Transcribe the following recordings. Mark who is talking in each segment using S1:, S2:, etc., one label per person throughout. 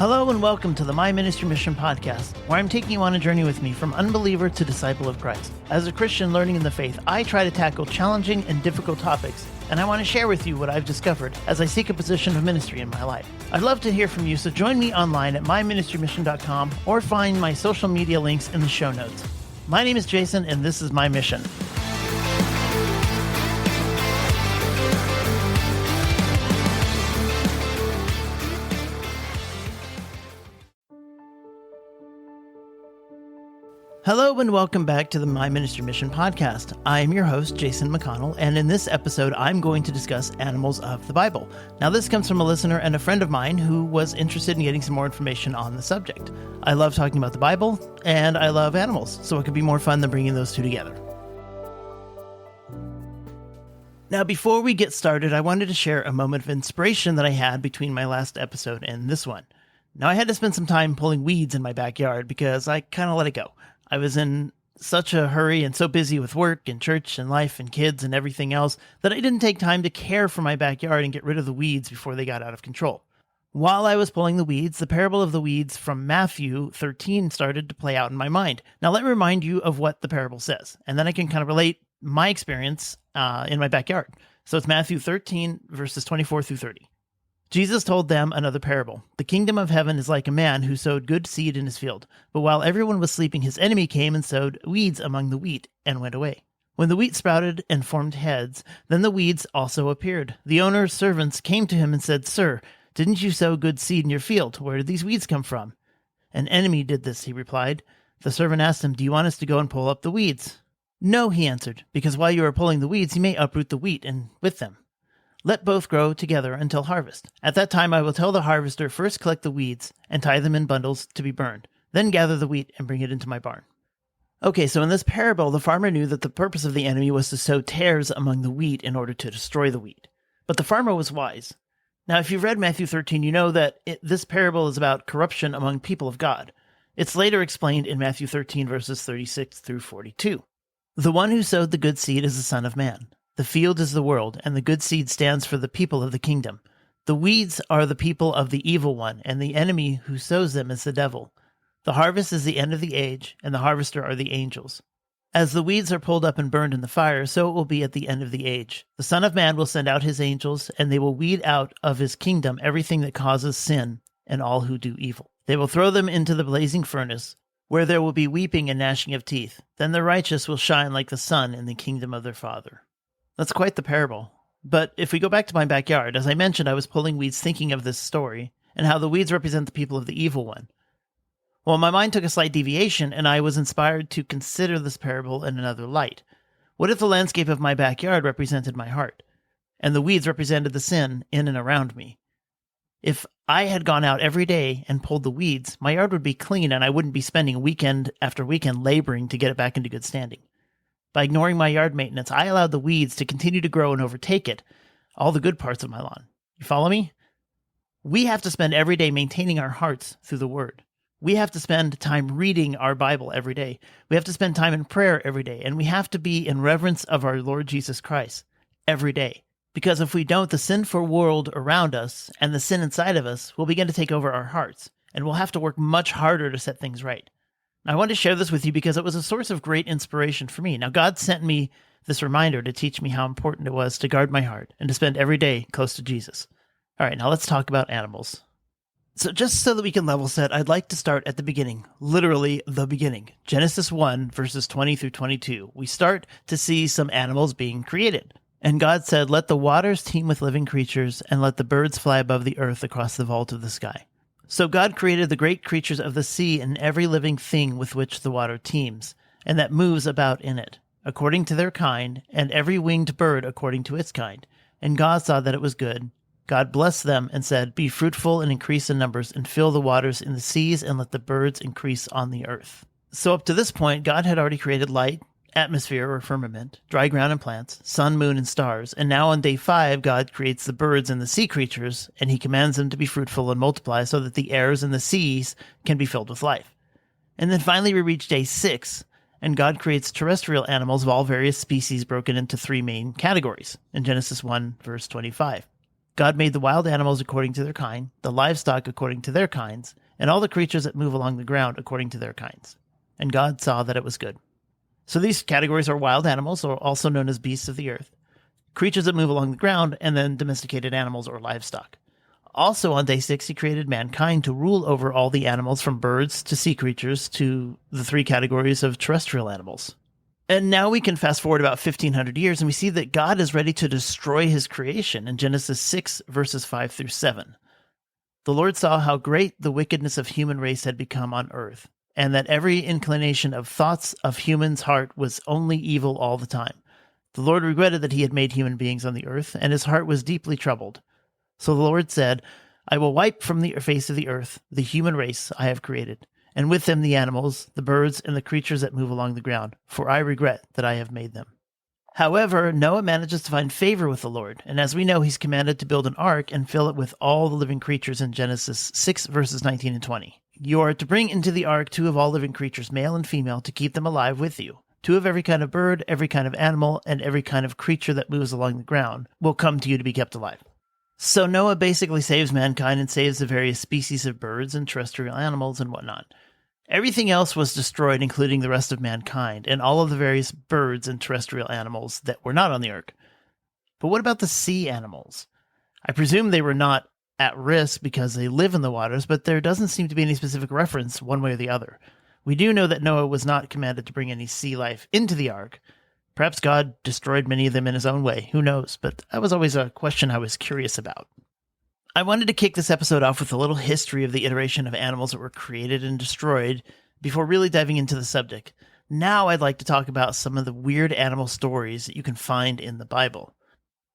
S1: Hello and welcome to the My Ministry Mission podcast, where I'm taking you on a journey with me from unbeliever to disciple of Christ. As a Christian learning in the faith, I try to tackle challenging and difficult topics, and I want to share with you what I've discovered as I seek a position of ministry in my life. I'd love to hear from you, so join me online at myministrymission.com or find my social media links in the show notes. My name is Jason, and this is my mission. Hello and welcome back to the My Ministry Mission podcast. I am your host, Jason McConnell, and in this episode, I'm going to discuss animals of the Bible. Now, this comes from a listener and a friend of mine who was interested in getting some more information on the subject. I love talking about the Bible, and I love animals, so it could be more fun than bringing those two together. Now, before we get started, I wanted to share a moment of inspiration that I had between my last episode and this one. Now, I had to spend some time pulling weeds in my backyard because I kind of let it go. I was in such a hurry and so busy with work and church and life and kids and everything else that I didn't take time to care for my backyard and get rid of the weeds before they got out of control. While I was pulling the weeds, the parable of the weeds from Matthew 13 started to play out in my mind. Now, let me remind you of what the parable says, and then I can kind of relate my experience in my backyard. So it's Matthew 13, verses 24 through 30. Jesus told them another parable. The kingdom of heaven is like a man who sowed good seed in his field. But while everyone was sleeping, his enemy came and sowed weeds among the wheat and went away. When the wheat sprouted and formed heads, then the weeds also appeared. The owner's servants came to him and said, "Sir, didn't you sow good seed in your field? Where did these weeds come from?" "An enemy did this," he replied. The servant asked him, "Do you want us to go and pull up the weeds?" "No," he answered, "because while you are pulling the weeds, you may uproot the wheat and with them. Let both grow together until harvest. At that time I will tell the harvester, first collect the weeds and tie them in bundles to be burned. Then gather the wheat and bring it into my barn." Okay, so in this parable, the farmer knew that the purpose of the enemy was to sow tares among the wheat in order to destroy the wheat. But the farmer was wise. Now, if you've read Matthew 13, you know that this parable is about corruption among people of God. It's later explained in Matthew 13, verses 36 through 42. The one who sowed the good seed is the Son of Man. The field is the world, and the good seed stands for the people of the kingdom. The weeds are the people of the evil one, and the enemy who sows them is the devil. The harvest is the end of the age, and the harvester are the angels. As the weeds are pulled up and burned in the fire, so it will be at the end of the age. The Son of Man will send out his angels, and they will weed out of his kingdom everything that causes sin and all who do evil. They will throw them into the blazing furnace, where there will be weeping and gnashing of teeth. Then the righteous will shine like the sun in the kingdom of their Father. That's quite the parable. But if we go back to my backyard, as I mentioned, I was pulling weeds thinking of this story and how the weeds represent the people of the evil one. Well, my mind took a slight deviation, and I was inspired to consider this parable in another light. What if the landscape of my backyard represented my heart, and the weeds represented the sin in and around me? If I had gone out every day and pulled the weeds, my yard would be clean, and I wouldn't be spending weekend after weekend laboring to get it back into good standing. By ignoring my yard maintenance, I allowed the weeds to continue to grow and overtake it, all the good parts of my lawn. You follow me? We have to spend every day maintaining our hearts through the Word. We have to spend time reading our Bible every day. We have to spend time in prayer every day, and we have to be in reverence of our Lord Jesus Christ every day. Because if we don't, the sinful world around us and the sin inside of us will begin to take over our hearts, and we'll have to work much harder to set things right. I wanted to share this with you because it was a source of great inspiration for me. Now, God sent me this reminder to teach me how important it was to guard my heart and to spend every day close to Jesus. All right, now let's talk about animals. So just so that we can level set, I'd like to start at the beginning, literally the beginning. Genesis 1, verses 20 through 22. We start to see some animals being created. And God said, "Let the waters teem with living creatures, and let the birds fly above the earth across the vault of the sky." So God created the great creatures of the sea and every living thing with which the water teems, and that moves about in it, according to their kind, and every winged bird according to its kind. And God saw that it was good. God blessed them and said, "Be fruitful and increase in numbers, and fill the waters in the seas, and let the birds increase on the earth." So up to this point, God had already created light, atmosphere or firmament, dry ground and plants, sun, moon, and stars. And now on day 5, God creates the birds and the sea creatures, and he commands them to be fruitful and multiply so that the airs and the seas can be filled with life. And then finally we reach day 6, and God creates terrestrial animals of all various species broken into 3 main categories in Genesis 1, verse 25. God made the wild animals according to their kind, the livestock according to their kinds, and all the creatures that move along the ground according to their kinds. And God saw that it was good. So these categories are wild animals, or also known as beasts of the earth, creatures that move along the ground, and then domesticated animals or livestock. Also on day 6, he created mankind to rule over all the animals from birds to sea creatures to the 3 categories of terrestrial animals. And now we can fast forward about 1,500 years, and we see that God is ready to destroy his creation in Genesis 6, verses 5 through 7. The Lord saw how great the wickedness of human race had become on earth, and that every inclination of thoughts of human's heart was only evil all the time. The Lord regretted that he had made human beings on the earth, and his heart was deeply troubled. So the Lord said, I will wipe from the face of the earth the human race I have created, and with them the animals, the birds, and the creatures that move along the ground, for I regret that I have made them. However, Noah manages to find favor with the Lord, and as we know, he's commanded to build an ark and fill it with all the living creatures in Genesis 6, verses 19 and 20. You are to bring into the ark 2 of all living creatures, male and female, to keep them alive with you. 2 of every kind of bird, every kind of animal, and every kind of creature that moves along the ground will come to you to be kept alive. So Noah basically saves mankind and saves the various species of birds and terrestrial animals and whatnot. Everything else was destroyed, including the rest of mankind, and all of the various birds and terrestrial animals that were not on the ark. But what about the sea animals? I presume they were not at risk because they live in the waters, but there doesn't seem to be any specific reference one way or the other. We do know that Noah was not commanded to bring any sea life into the ark. Perhaps God destroyed many of them in his own way. Who knows? But that was always a question I was curious about. I wanted to kick this episode off with a little history of the iteration of animals that were created and destroyed before really diving into the subject. Now I'd like to talk about some of the weird animal stories that you can find in the Bible.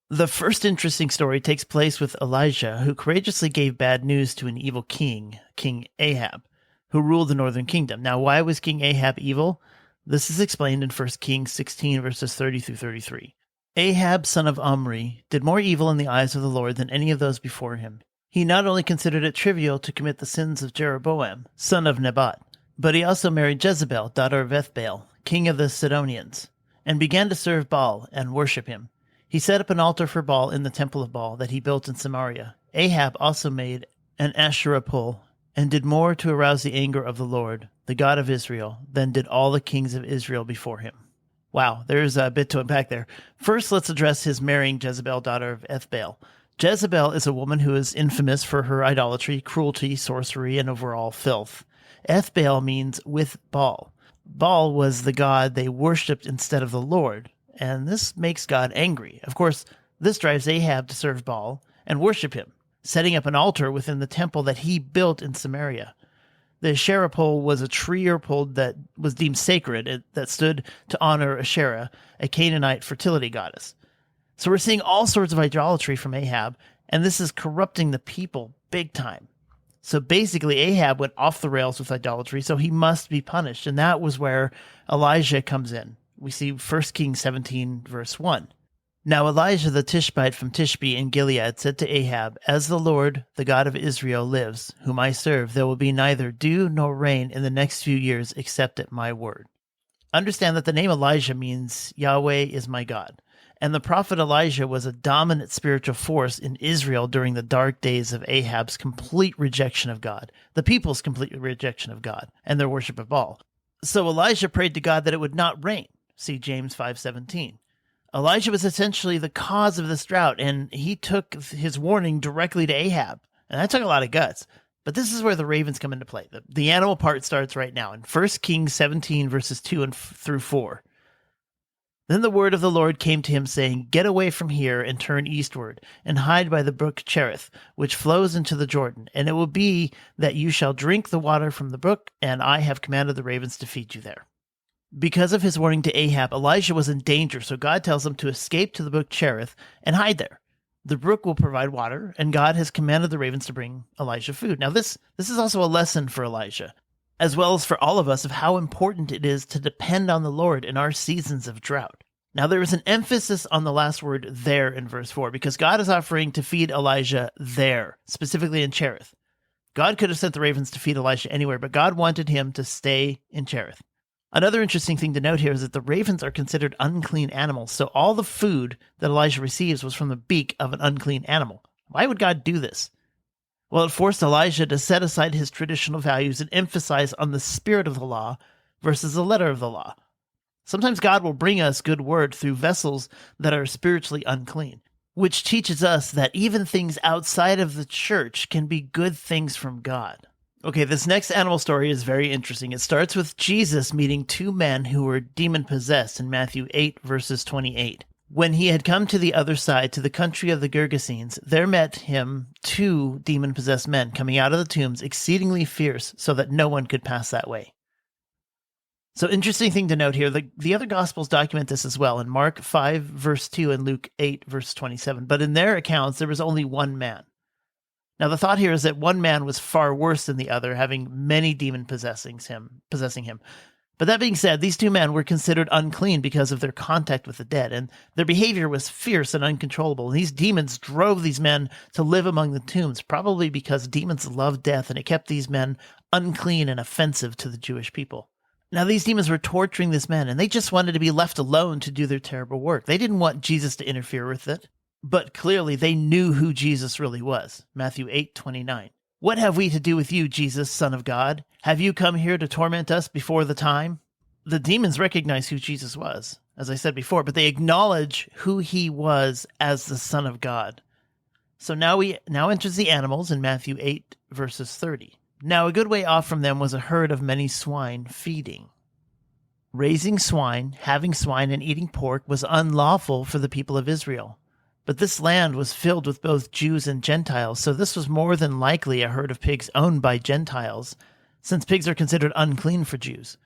S1: The first interesting story takes place with Elijah, who courageously gave bad news to an evil king, King Ahab, who ruled the northern kingdom. Now, why was King Ahab evil? This is explained in 1 Kings 16, verses 30 through 33. Ahab, son of Omri, did more evil in the eyes of the Lord than any of those before him. He not only considered it trivial to commit the sins of Jeroboam, son of Nebat, but he also married Jezebel, daughter of Ethbaal, king of the Sidonians, and began to serve Baal and worship him. He set up an altar for Baal in the temple of Baal that he built in Samaria. Ahab also made an Asherah pole and did more to arouse the anger of the Lord, the God of Israel, than did all the kings of Israel before him. Wow, there's a bit to unpack there. First, let's address his marrying Jezebel, daughter of Ethbaal. Jezebel is a woman who is infamous for her idolatry, cruelty, sorcery, and overall filth. Ethbaal means with Baal. Baal was the god they worshipped instead of the Lord, and this makes God angry. Of course, this drives Ahab to serve Baal and worship him, setting up an altar within the temple that he built in Samaria. The Asherah pole was a tree or pole that was deemed sacred, that stood to honor Asherah, a Canaanite fertility goddess. So we're seeing all sorts of idolatry from Ahab, and this is corrupting the people big time. So basically, Ahab went off the rails with idolatry, so he must be punished, and that was where Elijah comes in. We see 1 Kings 17, verse 1. Now Elijah the Tishbite from Tishbe in Gilead said to Ahab, As the Lord, the God of Israel, lives, whom I serve, there will be neither dew nor rain in the next few years except at my word. Understand that the name Elijah means Yahweh is my God, and the prophet Elijah was a dominant spiritual force in Israel during the dark days of Ahab's complete rejection of God, the people's complete rejection of God, and their worship of Baal. So Elijah prayed to God that it would not rain. See James 5:17. Elijah was essentially the cause of this drought, and he took his warning directly to Ahab. And that took a lot of guts. But this is where the ravens come into play. The animal part starts right now in 1 Kings 17, verses 2 through 4. Then the word of the Lord came to him, saying, Get away from here and turn eastward, and hide by the brook Cherith, which flows into the Jordan. And it will be that you shall drink the water from the brook, and I have commanded the ravens to feed you there. Because of his warning to Ahab, Elijah was in danger, so God tells him to escape to the brook Cherith and hide there. The brook will provide water, and God has commanded the ravens to bring Elijah food. Now this is also a lesson for Elijah, as well as for all of us, of how important it is to depend on the Lord in our seasons of drought. Now there is an emphasis on the last word there in verse 4, because God is offering to feed Elijah there, specifically in Cherith. God could have sent the ravens to feed Elisha anywhere, but God wanted him to stay in Cherith. Another interesting thing to note here is that the ravens are considered unclean animals, so all the food that Elijah receives was from the beak of an unclean animal. Why would God do this? Well, it forced Elijah to set aside his traditional values and emphasize on the spirit of the law versus the letter of the law. Sometimes God will bring us good word through vessels that are spiritually unclean, which teaches us that even things outside of the church can be good things from God. Okay, this next animal story is very interesting. It starts with Jesus meeting two men who were demon-possessed in Matthew 8, verses 28. When he had come to the other side, to the country of the Gergesenes, there met him two demon-possessed men coming out of the tombs, exceedingly fierce, so that no one could pass that way. So interesting thing to note here, the other Gospels document this as well, in Mark 5, verse 2, and Luke 8, verse 27. But in their accounts, there was only one man. Now, the thought here is that one man was far worse than the other, having many demons possessing him. But that being said, these two men were considered unclean because of their contact with the dead, and their behavior was fierce and uncontrollable. And these demons drove these men to live among the tombs, probably because demons love death, and it kept these men unclean and offensive to the Jewish people. Now, these demons were torturing these men, and they just wanted to be left alone to do their terrible work. They didn't want Jesus to interfere with it, but clearly they knew who Jesus really was. Matthew 8:29. What have we to do with you, Jesus, Son of God? Have you come here to torment us before the time? The demons recognize who Jesus was, as I said before, but they acknowledge who he was as the Son of God. So now enters the animals in Matthew 8, verses 30. Now a good way off from them was a herd of many swine feeding. Raising swine, having swine, and eating pork was unlawful for the people of Israel. But this land was filled with both Jews and Gentiles, so this was more than likely a herd of pigs owned by Gentiles, since pigs are considered unclean for Jews.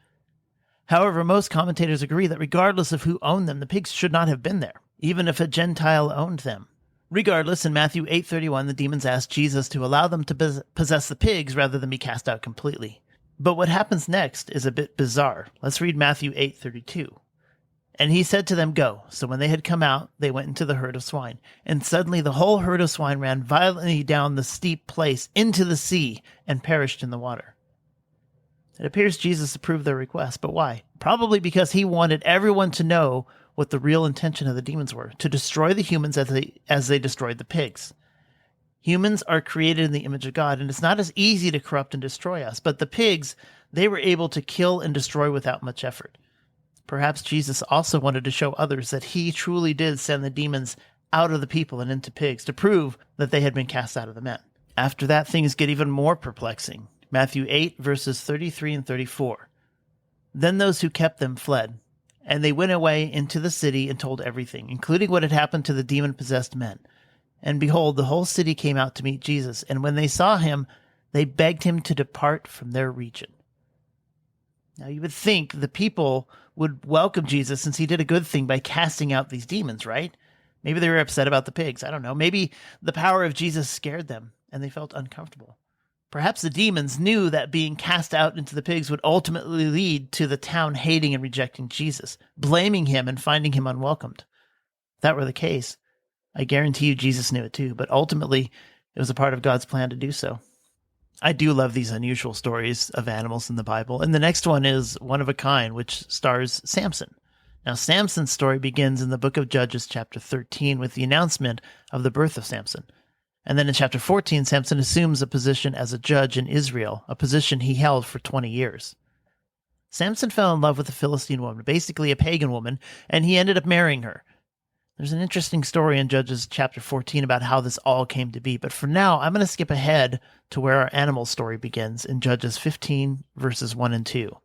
S1: However, most commentators agree that regardless of who owned them, the pigs should not have been there, even if a Gentile owned them. Regardless, in Matthew 8:31, the demons asked Jesus to allow them to possess the pigs rather than be cast out completely. But what happens next is a bit bizarre. Let's read Matthew 8:32. And he said to them, "Go." So when they had come out, they went into the herd of swine. And suddenly the whole herd of swine ran violently down the steep place into the sea and perished in the water. It appears Jesus approved their request, but why? Probably because he wanted everyone to know what the real intention of the demons were, to destroy the humans as they destroyed the pigs. Humans are created in the image of God, and it's not as easy to corrupt and destroy us, but the pigs, they were able to kill and destroy without much effort. Perhaps Jesus also wanted to show others that he truly did send the demons out of the people and into pigs to prove that they had been cast out of the men. After that, things get even more perplexing. Matthew 8, verses 33 and 34. Then those who kept them fled, and they went away into the city and told everything, including what had happened to the demon-possessed men. And behold, the whole city came out to meet Jesus, and when they saw him, they begged him to depart from their region. Now, you would think the people would welcome Jesus since he did a good thing by casting out these demons, right? Maybe they were upset about the pigs. I don't know. Maybe the power of Jesus scared them and they felt uncomfortable. Perhaps the demons knew that being cast out into the pigs would ultimately lead to the town hating and rejecting Jesus, blaming him and finding him unwelcomed. If that were the case, I guarantee you Jesus knew it too, but ultimately it was a part of God's plan to do so. I do love these unusual stories of animals in the Bible. And the next one is one of a kind, which stars Samson. Now, Samson's story begins in the book of Judges, chapter 13, with the announcement of the birth of Samson. And then in chapter 14, Samson assumes a position as a judge in Israel, a position he held for 20 years. Samson fell in love with a Philistine woman, basically a pagan woman, and he ended up marrying her. There's an interesting story in Judges chapter 14 about how this all came to be, but for now, I'm going to skip ahead to where our animal story begins in Judges 15, verses 1 and 2.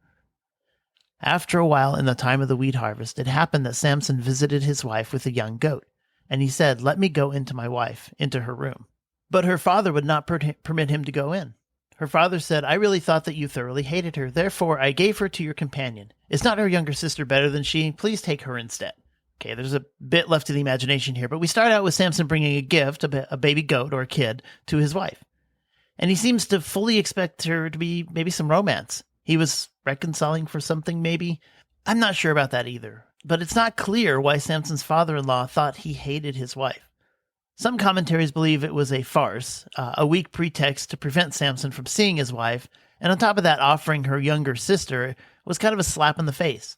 S1: After a while, in the time of the wheat harvest, it happened that Samson visited his wife with a young goat, and he said, "Let me go into my wife, into her room." But her father would not permit him to go in. Her father said, "I really thought that you thoroughly hated her, therefore I gave her to your companion. Is not her younger sister better than she? Please take her instead." Okay, there's a bit left to the imagination here, but we start out with Samson bringing a gift, a baby goat or a kid, to his wife. And he seems to fully expect her to be maybe some romance. He was reconciling for something, maybe. I'm not sure about that either, but it's not clear why Samson's father-in-law thought he hated his wife. Some commentaries believe it was a farce, a weak pretext to prevent Samson from seeing his wife, and on top of that, offering her younger sister was kind of a slap in the face.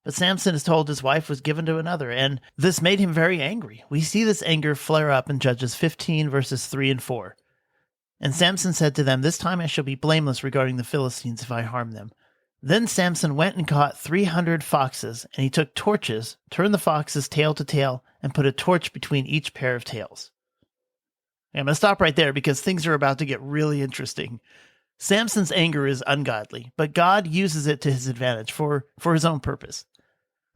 S1: But Samson is told his wife was given to another, and this made him very angry. We see this anger flare up in Judges 15, verses 3 and 4. And Samson said to them, "This time I shall be blameless regarding the Philistines if I harm them." Then Samson went and caught 300 foxes, and he took torches, turned the foxes tail to tail, and put a torch between each pair of tails. I'm going to stop right there because things are about to get really interesting. Samson's anger is ungodly, but God uses it to his advantage for his own purpose.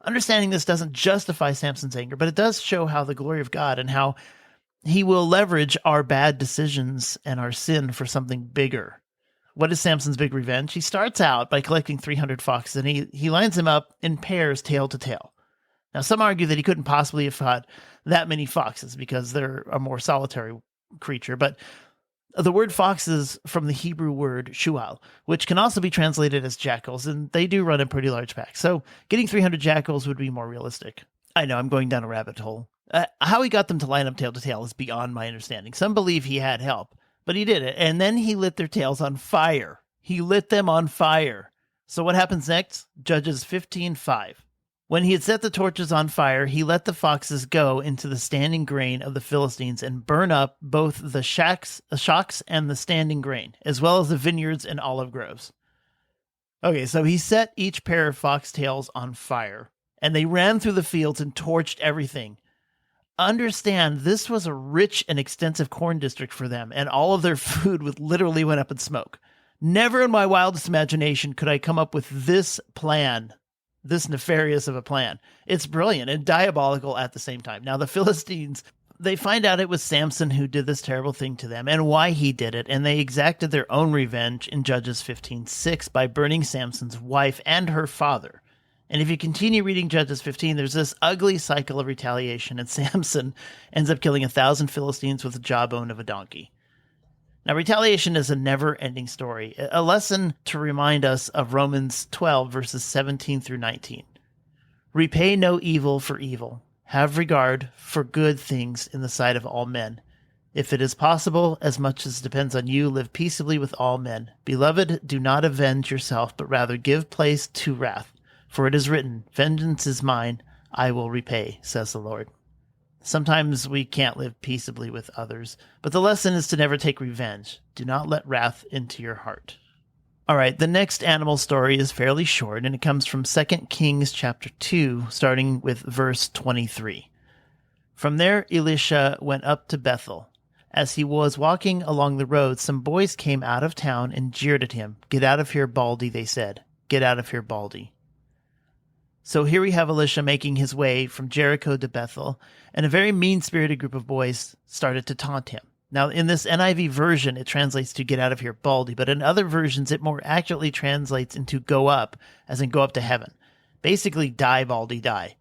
S1: Understanding this doesn't justify Samson's anger, but it does show how the glory of God and how he will leverage our bad decisions and our sin for something bigger. What is Samson's big revenge? He starts out by collecting 300 foxes, and he lines them up in pairs, tail to tail. Now, some argue that he couldn't possibly have caught that many foxes because they're a more solitary creature, but the word fox is from the Hebrew word shual, which can also be translated as jackals, and they do run in pretty large packs. So getting 300 jackals would be more realistic. I know, I'm going down a rabbit hole. How he got them to line up tail to tail is beyond my understanding. Some believe he had help, but he did it, and then he lit their tails on fire. He lit them on fire. So what happens next? Judges 15:5. When he had set the torches on fire, he let the foxes go into the standing grain of the Philistines and burn up both the shocks and the standing grain, as well as the vineyards and olive groves. Okay, so he set each pair of foxtails on fire, and they ran through the fields and torched everything. Understand, this was a rich and extensive corn district for them, and all of their food literally went up in smoke. Never in my wildest imagination could I come up with this plan, this nefarious of a plan. It's brilliant and diabolical at the same time. Now, the Philistines, they find out it was Samson who did this terrible thing to them and why he did it, and they exacted their own revenge in Judges 15:6 by burning Samson's wife and her father. And if you continue reading Judges 15, there's this ugly cycle of retaliation, and Samson ends up killing 1,000 Philistines with the jawbone of a donkey. Now, retaliation is a never-ending story, a lesson to remind us of Romans 12, verses 17 through 19. Repay no evil for evil. Have regard for good things in the sight of all men. If it is possible, as much as depends on you, live peaceably with all men. Beloved, do not avenge yourself, but rather give place to wrath. For it is written, "Vengeance is mine, I will repay," says the Lord. Sometimes we can't live peaceably with others, but the lesson is to never take revenge. Do not let wrath into your heart. All right, the next animal story is fairly short, and it comes from 2 Kings chapter 2, starting with verse 23. From there, Elisha went up to Bethel. As he was walking along the road, some boys came out of town and jeered at him. "Get out of here, Baldy," they said. "Get out of here, Baldy." So here we have Elisha making his way from Jericho to Bethel, and a very mean-spirited group of boys started to taunt him. Now, in this NIV version, it translates to "get out of here, Baldy," but in other versions, it more accurately translates into "go up," as in go up to heaven. Basically, die, Baldy, die.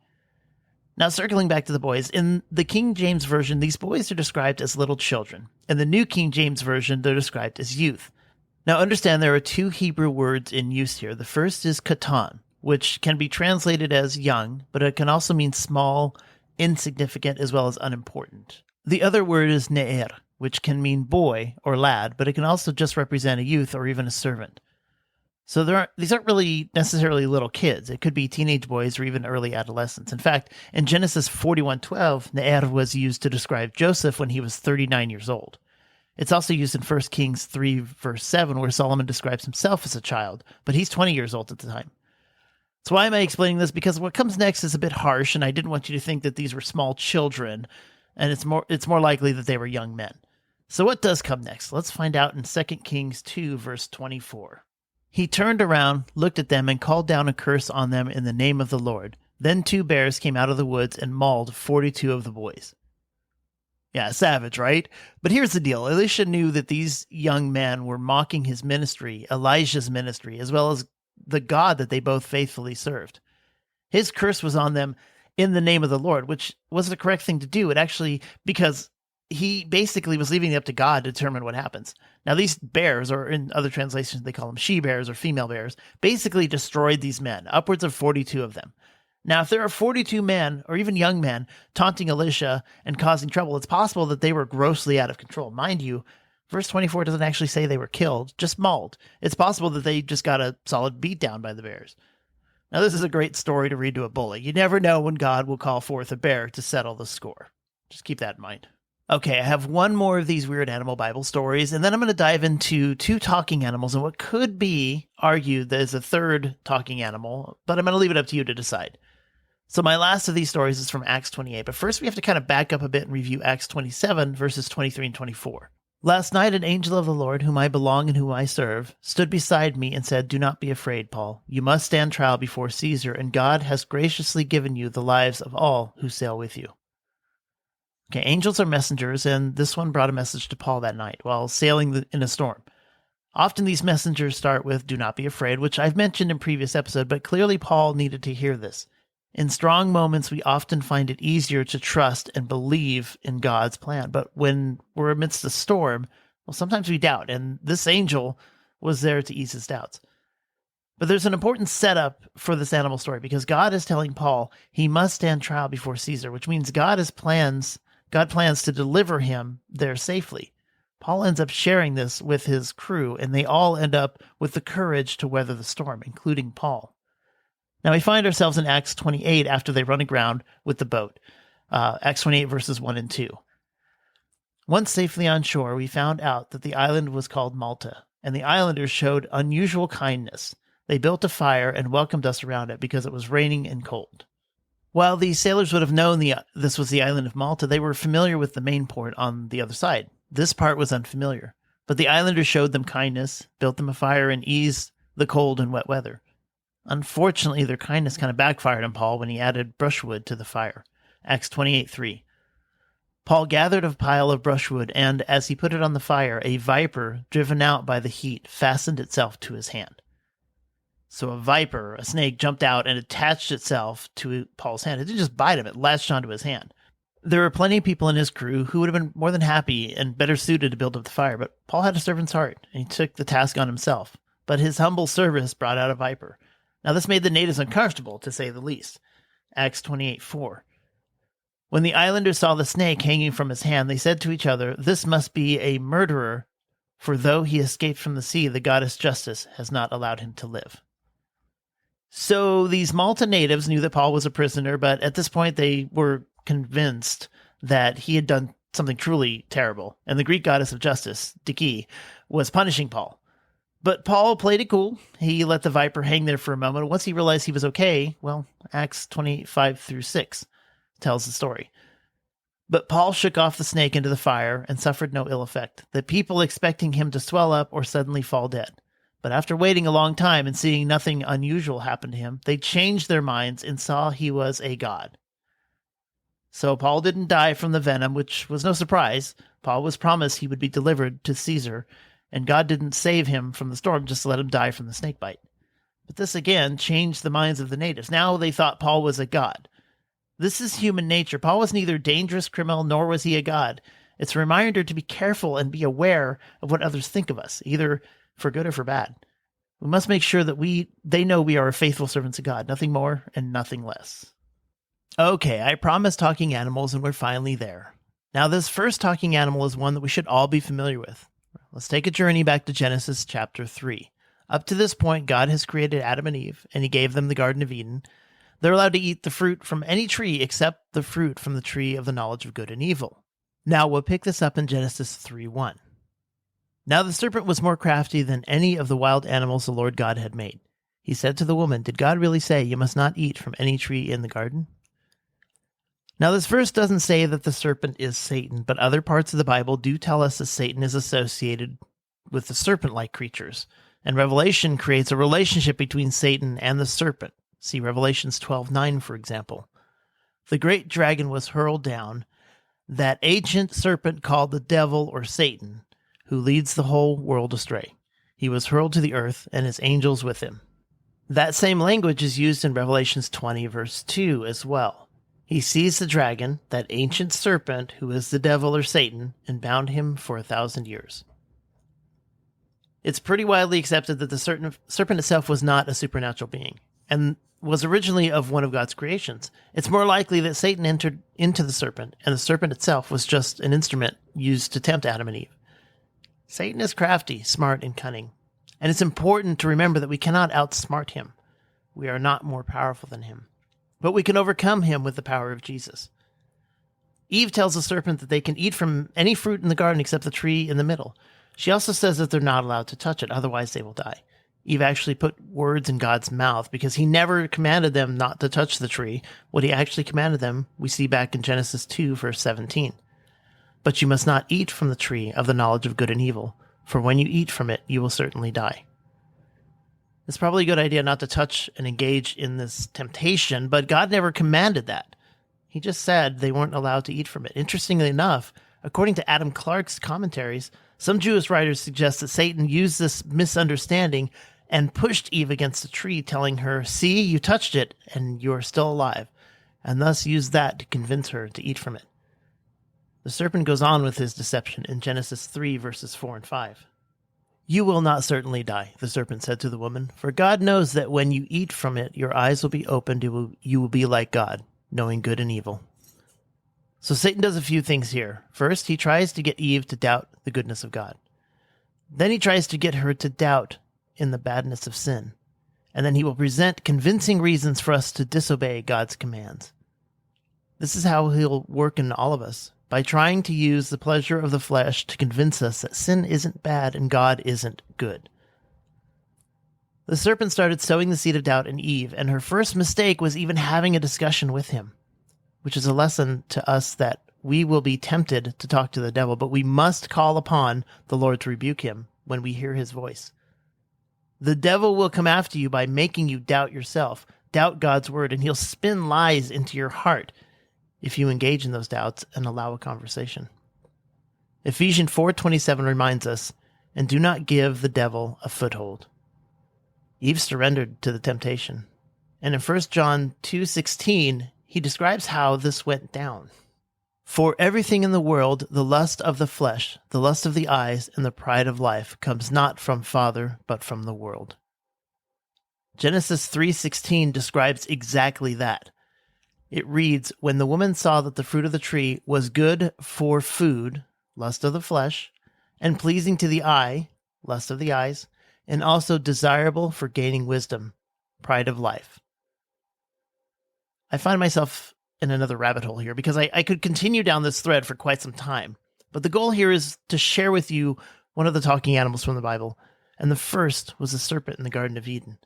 S1: Now, circling back to the boys, in the King James Version, these boys are described as little children. In the New King James Version, they're described as youth. Now, understand there are two Hebrew words in use here. The first is katan, which can be translated as young, but it can also mean small, insignificant, as well as unimportant. The other word is ne'er, which can mean boy or lad, but it can also just represent a youth or even a servant. So these aren't really necessarily little kids. It could be teenage boys or even early adolescents. In fact, in Genesis 41:12, ne'er was used to describe Joseph when he was 39 years old. It's also used in 1 Kings 3, verse 7, where Solomon describes himself as a child, but he's 20 years old at the time. So why am I explaining this? Because what comes next is a bit harsh, and I didn't want you to think that these were small children, and it's more likely that they were young men. So what does come next? Let's find out in 2 Kings 2, verse 24. He turned around, looked at them, and called down a curse on them in the name of the Lord. Then 2 bears came out of the woods and mauled 42 of the boys. Yeah, savage, right? But here's the deal. Elisha knew that these young men were mocking his ministry, Elijah's ministry, as well as the God that they both faithfully served. His curse was on them in the name of the Lord, which was the correct thing to do. It actually, because he basically was leaving it up to God to determine what happens. Now, these bears, or in other translations, they call them she-bears or female bears, basically destroyed these men, upwards of 42 of them. Now, if there are 42 men, or even young men, taunting Elisha and causing trouble, it's possible that they were grossly out of control. Mind you, verse 24 doesn't actually say they were killed, just mauled. It's possible that they just got a solid beat down by the bears. Now, this is a great story to read to a bully. You never know when God will call forth a bear to settle the score. Just keep that in mind. Okay, I have one more of these weird animal Bible stories, and then I'm going to dive into two talking animals and what could be argued that is a third talking animal, but I'm going to leave it up to you to decide. So my last of these stories is from Acts 28, but first we have to kind of back up a bit and review Acts 27, verses 23 and 24. Last night an angel of the Lord, whom I belong and whom I serve, stood beside me and said, "Do not be afraid, Paul. You must stand trial before Caesar, and God has graciously given you the lives of all who sail with you." Okay, angels are messengers, and this one brought a message to Paul that night while sailing in a storm. Often these messengers start with, "Do not be afraid," which I've mentioned in previous episode, but clearly Paul needed to hear this. In strong moments, we often find it easier to trust and believe in God's plan. But when we're amidst a storm, well, sometimes we doubt, and this angel was there to ease his doubts. But there's an important setup for this animal story because God is telling Paul he must stand trial before Caesar, which means God plans to deliver him there safely. Paul ends up sharing this with his crew, and they all end up with the courage to weather the storm, including Paul. Now we find ourselves in Acts 28 after they run aground with the boat. Acts 28 verses 1 and 2. Once safely on shore, we found out that the island was called Malta, and the islanders showed unusual kindness. They built a fire and welcomed us around it because it was raining and cold. While the sailors would have known this was the island of Malta, they were familiar with the main port on the other side. This part was unfamiliar, but the islanders showed them kindness, built them a fire, and eased the cold and wet weather. Unfortunately, their kindness kind of backfired on Paul when he added brushwood to the fire. Acts 28:3. Paul gathered a pile of brushwood, and as he put it on the fire, a viper, driven out by the heat, fastened itself to his hand. So a snake, jumped out and attached itself to Paul's hand. It didn't just bite him, it latched onto his hand. There were plenty of people in his crew who would have been more than happy and better suited to build up the fire, but Paul had a servant's heart, and he took the task on himself. But his humble service brought out a viper. Now, this made the natives uncomfortable, to say the least. Acts 28:4. When the islanders saw the snake hanging from his hand, they said to each other, "This must be a murderer, for though he escaped from the sea, the goddess Justice has not allowed him to live." So these Malta natives knew that Paul was a prisoner, but at this point they were convinced that he had done something truly terrible, and the Greek goddess of justice, Dike, was punishing Paul. But Paul played it cool. He let the viper hang there for a moment. Once he realized he was okay, well, Acts 25-6 tells the story. But Paul shook off the snake into the fire and suffered no ill effect, the people expecting him to swell up or suddenly fall dead. But after waiting a long time and seeing nothing unusual happen to him, they changed their minds and saw he was a god. So Paul didn't die from the venom, which was no surprise. Paul was promised he would be delivered to Caesar, and God didn't save him from the storm just to let him die from the snake bite. But this again changed the minds of the natives. Now they thought Paul was a god. This is human nature. Paul was neither a dangerous criminal nor was he a god. It's a reminder to be careful and be aware of what others think of us, either for good or for bad. We must make sure that they know we are faithful servants of God, nothing more and nothing less. Okay, I promised talking animals, and we're finally there. Now, this first talking animal is one that we should all be familiar with. Let's take a journey back to Genesis chapter 3. Up to this point, God has created Adam and Eve, and he gave them the Garden of Eden. They're allowed to eat the fruit from any tree except the fruit from the tree of the knowledge of good and evil. Now, we'll pick this up in Genesis 3:1. Now the serpent was more crafty than any of the wild animals the Lord God had made. He said to the woman, "Did God really say you must not eat from any tree in the garden?" Now this verse doesn't say that the serpent is Satan, but other parts of the Bible do tell us that Satan is associated with the serpent-like creatures. And Revelation creates a relationship between Satan and the serpent. See Revelations 12:9, for example. The great dragon was hurled down, that ancient serpent called the devil or Satan, who leads the whole world astray. He was hurled to the earth, and his angels with him. That same language is used in Revelations 20, verse 2 as well. He seized the dragon, that ancient serpent, who is the devil or Satan, and bound him for 1,000 years. It's pretty widely accepted that the serpent itself was not a supernatural being, and was originally of one of God's creations. It's more likely that Satan entered into the serpent, and the serpent itself was just an instrument used to tempt Adam and Eve. Satan is crafty, smart, and cunning, and it's important to remember that we cannot outsmart him. We are not more powerful than him, but we can overcome him with the power of Jesus. Eve tells the serpent that they can eat from any fruit in the garden except the tree in the middle. She also says that they're not allowed to touch it, otherwise they will die. Eve actually put words in God's mouth because he never commanded them not to touch the tree. What he actually commanded them, we see back in Genesis 2, verse 17. But you must not eat from the tree of the knowledge of good and evil, for when you eat from it, you will certainly die. It's probably a good idea not to touch and engage in this temptation, but God never commanded that. He just said they weren't allowed to eat from it. Interestingly enough, according to Adam Clarke's commentaries, some Jewish writers suggest that Satan used this misunderstanding and pushed Eve against the tree, telling her, "See, you touched it, and you are still alive," and thus used that to convince her to eat from it. The serpent goes on with his deception in Genesis 3, verses 4 and 5. "You will not certainly die," the serpent said to the woman, "for God knows that when you eat from it, your eyes will be opened, you will be like God, knowing good and evil." So Satan does a few things here. First, he tries to get Eve to doubt the goodness of God. Then he tries to get her to doubt in the badness of sin. And then he will present convincing reasons for us to disobey God's commands. This is how he'll work in all of us, by trying to use the pleasure of the flesh to convince us that sin isn't bad and God isn't good. The serpent started sowing the seed of doubt in Eve, and her first mistake was even having a discussion with him, which is a lesson to us that we will be tempted to talk to the devil, but we must call upon the Lord to rebuke him when we hear his voice. The devil will come after you by making you doubt yourself, doubt God's word, and he'll spin lies into your heart if you engage in those doubts and allow a conversation. Ephesians 4:27 reminds us, "And do not give the devil a foothold." Eve surrendered to the temptation. And in 1 John 2:16, he describes how this went down. "For everything in the world, the lust of the flesh, the lust of the eyes, and the pride of life comes not from Father, but from the world." Genesis 3:16 describes exactly that. It reads, "When the woman saw that the fruit of the tree was good for food, lust of the flesh, and pleasing to the eye, lust of the eyes, and also desirable for gaining wisdom, pride of life." I find myself in another rabbit hole here because I could continue down this thread for quite some time. But the goal here is to share with you one of the talking animals from the Bible, and the first was the serpent in the Garden of Eden.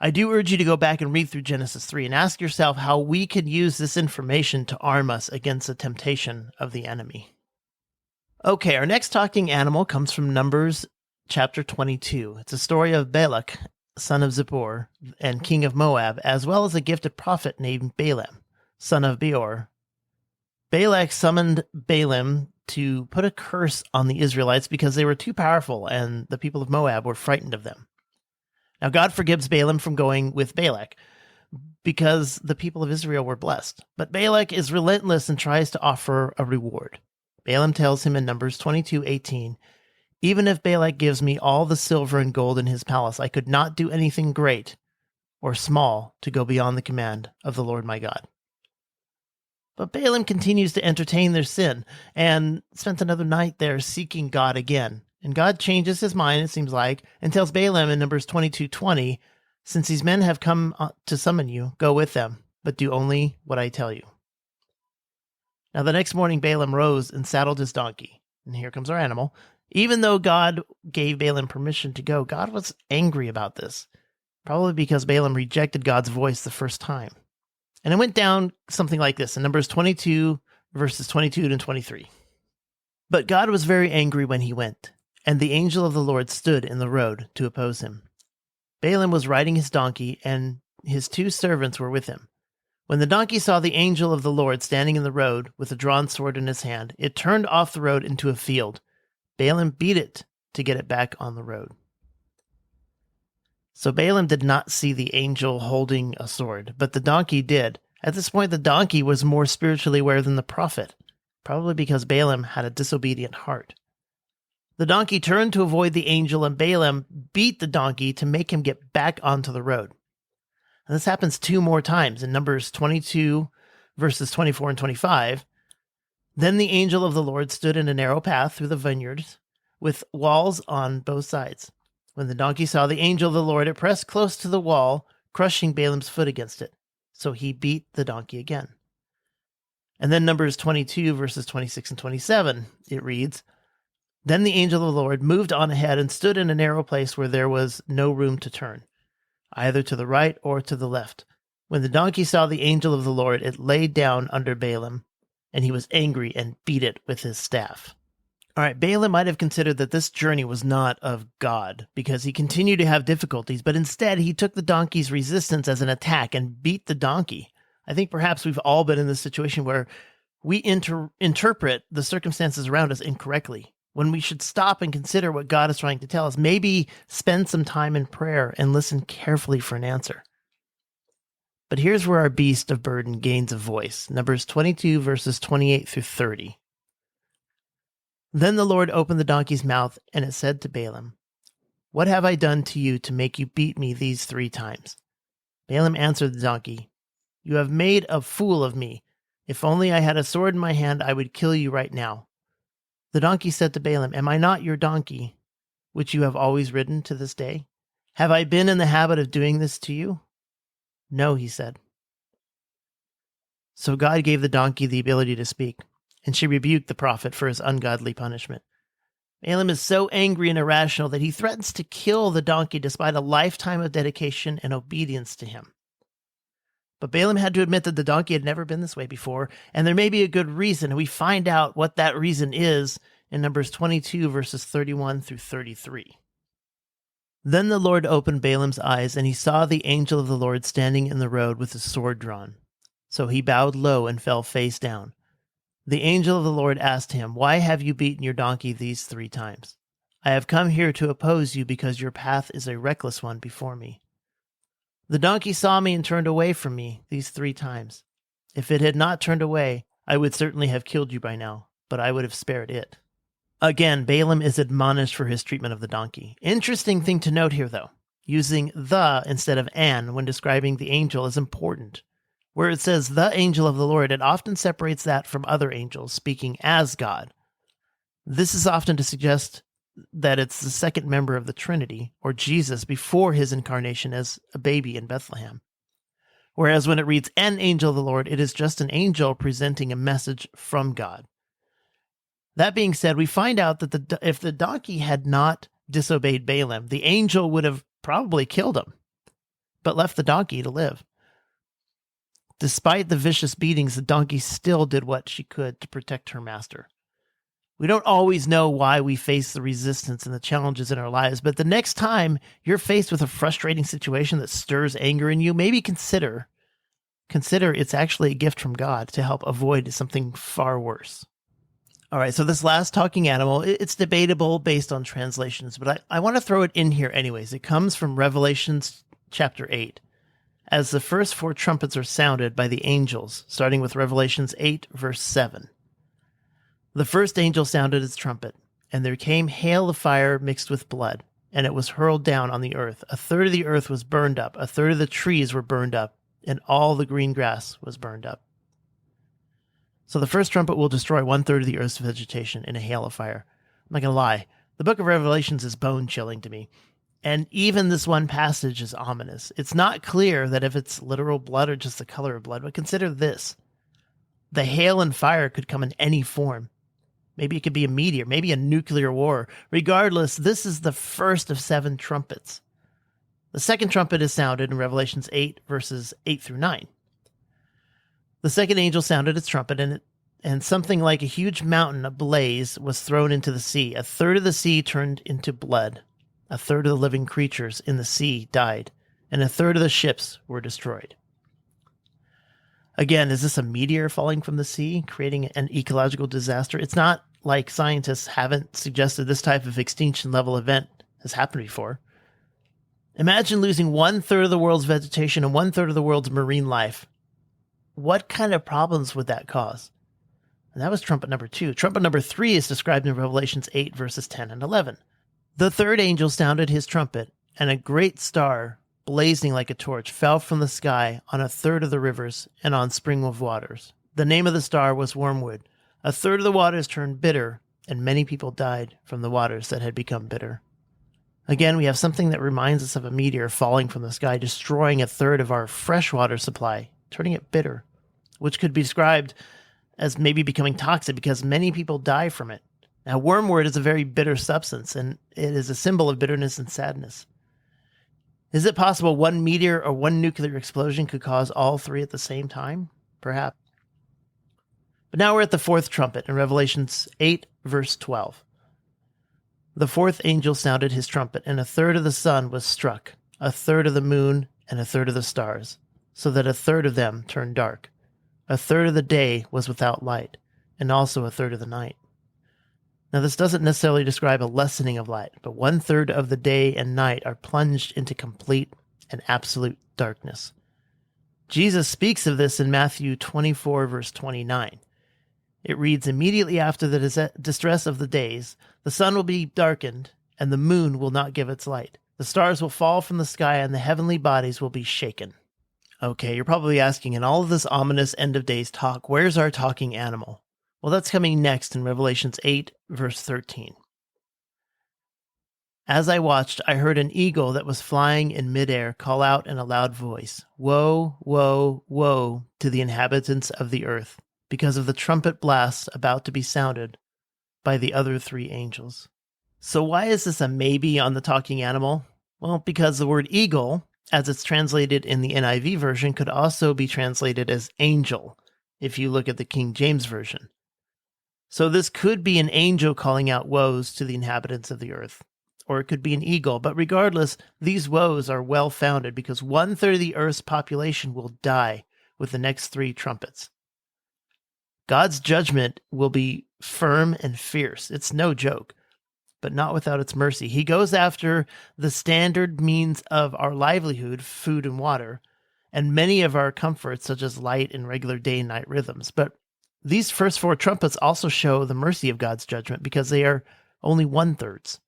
S1: I do urge you to go back and read through Genesis 3 and ask yourself how we can use this information to arm us against the temptation of the enemy. Okay, our next talking animal comes from Numbers chapter 22. It's a story of Balak, son of Zippor, and king of Moab, as well as a gifted prophet named Balaam, son of Beor. Balak summoned Balaam to put a curse on the Israelites because they were too powerful and the people of Moab were frightened of them. Now God forgives Balaam from going with Balak because the people of Israel were blessed. But Balak is relentless and tries to offer a reward. Balaam tells him in Numbers 22:18, "Even if Balak gives me all the silver and gold in his palace, I could not do anything great or small to go beyond the command of the Lord my God." But Balaam continues to entertain their sin and spent another night there seeking God again. And God changes his mind, it seems like, and tells Balaam in Numbers 22:20, "Since these men have come to summon you, go with them, but do only what I tell you." Now the next morning Balaam rose and saddled his donkey. And here comes our animal. Even though God gave Balaam permission to go, God was angry about this, probably because Balaam rejected God's voice the first time. And it went down something like this in Numbers 22, verses 22 to 23. "But God was very angry when he went, and the angel of the Lord stood in the road to oppose him. Balaam was riding his donkey, and his 2 servants were with him. When the donkey saw the angel of the Lord standing in the road with a drawn sword in his hand, it turned off the road into a field. Balaam beat it to get it back on the road." So Balaam did not see the angel holding a sword, but the donkey did. At this point, the donkey was more spiritually aware than the prophet, probably because Balaam had a disobedient heart. The donkey turned to avoid the angel, and Balaam beat the donkey to make him get back onto the road. And this happens 2 more times in Numbers 22, verses 24 and 25. "Then the angel of the Lord stood in a narrow path through the vineyards with walls on both sides. When the donkey saw the angel of the Lord, it pressed close to the wall, crushing Balaam's foot against it. So he beat the donkey again. And then Numbers 22, verses 26 and 27, it reads, Then the angel of the Lord moved on ahead and stood in a narrow place where there was no room to turn, either to the right or to the left. When the donkey saw the angel of the Lord, it laid down under Balaam, and he was angry and beat it with his staff. All right, Balaam might have considered that this journey was not of God, because he continued to have difficulties, but instead he took the donkey's resistance as an attack and beat the donkey. I think perhaps we've all been in this situation where we interpret the circumstances around us incorrectly, when we should stop and consider what God is trying to tell us. Maybe spend some time in prayer and listen carefully for an answer. But here's where our beast of burden gains a voice. Numbers 22, verses 28 through 30. Then the Lord opened the donkey's mouth, and it said to Balaam, What have I done to you to make you beat me these 3 times? Balaam answered the donkey, You have made a fool of me. If only I had a sword in my hand, I would kill you right now. The donkey said to Balaam, Am I not your donkey, which you have always ridden to this day? Have I been in the habit of doing this to you? No, he said. So God gave the donkey the ability to speak, and she rebuked the prophet for his ungodly punishment. Balaam is so angry and irrational that he threatens to kill the donkey despite a lifetime of dedication and obedience to him. But Balaam had to admit that the donkey had never been this way before, and there may be a good reason, and we find out what that reason is in Numbers 22, verses 31 through 33. Then the Lord opened Balaam's eyes, and he saw the angel of the Lord standing in the road with his sword drawn. So he bowed low and fell face down. The angel of the Lord asked him, Why have you beaten your donkey these 3 times? I have come here to oppose you because your path is a reckless one before me. The donkey saw me and turned away from me these 3 times. If it had not turned away, I would certainly have killed you by now, but I would have spared it. Again, Balaam is admonished for his treatment of the donkey. Interesting thing to note here, though. Using the instead of an when describing the angel is important. Where it says the angel of the Lord, it often separates that from other angels speaking as God. This is often to suggest that it's the second member of the Trinity, or Jesus, before his incarnation as a baby in Bethlehem. Whereas when it reads an angel of the Lord, it is just an angel presenting a message from God. That being said, we find out that if the donkey had not disobeyed Balaam, the angel would have probably killed him, but left the donkey to live. Despite the vicious beatings, the donkey still did what she could to protect her master. We don't always know why we face the resistance and the challenges in our lives, but the next time you're faced with a frustrating situation that stirs anger in you, maybe consider it's actually a gift from God to help avoid something far worse. All right, so this last talking animal, it's debatable based on translations, but I want to throw it in here anyways. It comes from Revelations chapter 8, as the first 4 trumpets are sounded by the angels, starting with Revelations 8, verse 7. The first angel sounded his trumpet, and there came hail of fire mixed with blood, and it was hurled down on the earth. 1/3 of the earth was burned up, 1/3 of the trees were burned up, and all the green grass was burned up. So the first trumpet will destroy 1/3 of the earth's vegetation in a hail of fire. I'm not going to lie, the book of Revelations is bone-chilling to me. And even this one passage is ominous. It's not clear that if it's literal blood or just the color of blood, but consider this. The hail and fire could come in any form. Maybe it could be a meteor, maybe a nuclear war. Regardless, this is the first of 7 trumpets. The second trumpet is sounded in Revelations 8, verses 8 through 9. The second angel sounded its trumpet, and something like a huge mountain ablaze was thrown into the sea. 1/3 of the sea turned into blood. 1/3 of the living creatures in the sea died, and 1/3 of the ships were destroyed. Again, is this a meteor falling from the sea, creating an ecological disaster? It's not like scientists haven't suggested this type of extinction level event has happened before. Imagine losing 1/3 of the world's vegetation and 1/3 of the world's marine life. What kind of problems would that cause? And that was trumpet number 2. Trumpet number 3 is described in Revelations 8, verses 10 and 11. The third angel sounded his trumpet, and a great star, blazing like a torch, fell from the sky on 1/3 of the rivers and on spring of waters. The name of the star was Wormwood. 1/3 of the waters turned bitter, and many people died from the waters that had become bitter. Again, we have something that reminds us of a meteor falling from the sky, destroying a third of our freshwater supply, turning it bitter, which could be described as maybe becoming toxic because many people die from it. Now, wormwood is a very bitter substance, and it is a symbol of bitterness and sadness. Is it possible one meteor or one nuclear explosion could cause all three at the same time? Perhaps. But now we're at the fourth trumpet in Revelation 8, verse 12. The fourth angel sounded his trumpet, and a third of the sun was struck, a third of the moon, and a third of the stars, so that a third of them turned dark. A third of the day was without light, and also a third of the night. Now, this doesn't necessarily describe a lessening of light, but 1/3 of the day and night are plunged into complete and absolute darkness. Jesus speaks of this in Matthew 24, verse 29. It reads, "Immediately after the distress of the days, the sun will be darkened, and the moon will not give its light. The stars will fall from the sky, and the heavenly bodies will be shaken." Okay, you're probably asking, in all of this ominous end of days talk, where's our talking animal? Well, that's coming next in Revelation 8, verse 13. "As I watched, I heard an eagle that was flying in midair call out in a loud voice, 'Woe, woe, woe to the inhabitants of the earth, because of the trumpet blasts about to be sounded by the other three angels.'" So why is this a maybe on the talking animal? Well, because the word eagle, as it's translated in the NIV version, could also be translated as angel, if you look at the King James Version. So this could be an angel calling out woes to the inhabitants of the earth, or it could be an eagle. But regardless, these woes are well-founded because 1/3 of the earth's population will die with the next three trumpets. God's judgment will be firm and fierce. It's no joke, but not without its mercy. He goes after the standard means of our livelihood, food and water, and many of our comforts, such as light and regular day and night rhythms. But these first four trumpets also show the mercy of God's judgment because they are only 1/3.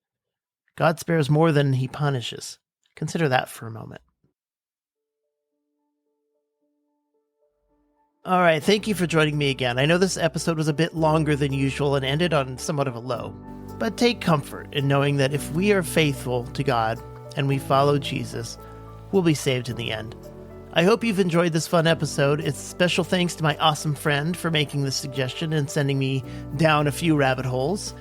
S1: God spares more than he punishes. Consider that for a moment. All right, thank you for joining me again. I know this episode was a bit longer than usual and ended on somewhat of a low, but take comfort in knowing that if we are faithful to God and we follow Jesus, we'll be saved in the end. I hope you've enjoyed this fun episode. It's special thanks to my awesome friend for making this suggestion and sending me down a few rabbit holes.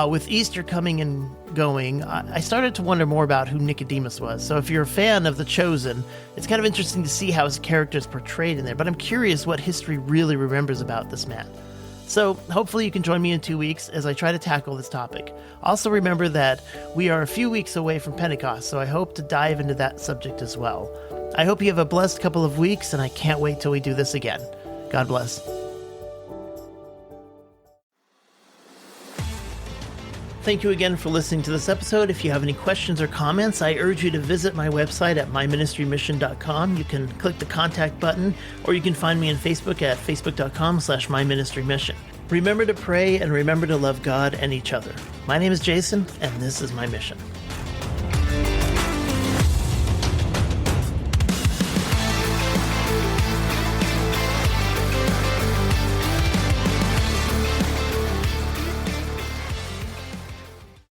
S1: With Easter coming and going, I started to wonder more about who Nicodemus was. So if you're a fan of The Chosen, it's kind of interesting to see how his character is portrayed in there. But I'm curious what history really remembers about this man. So hopefully you can join me in 2 weeks as I try to tackle this topic. Also remember that we are a few weeks away from Pentecost, so I hope to dive into that subject as well. I hope you have a blessed couple of weeks, and I can't wait till we do this again. God bless. Thank you again for listening to this episode. If you have any questions or comments, I urge you to visit my website at myministrymission.com. You can click the contact button, or you can find me on Facebook at facebook.com/myministrymission. Remember to pray and remember to love God and each other. My name is Jason, and this is my mission.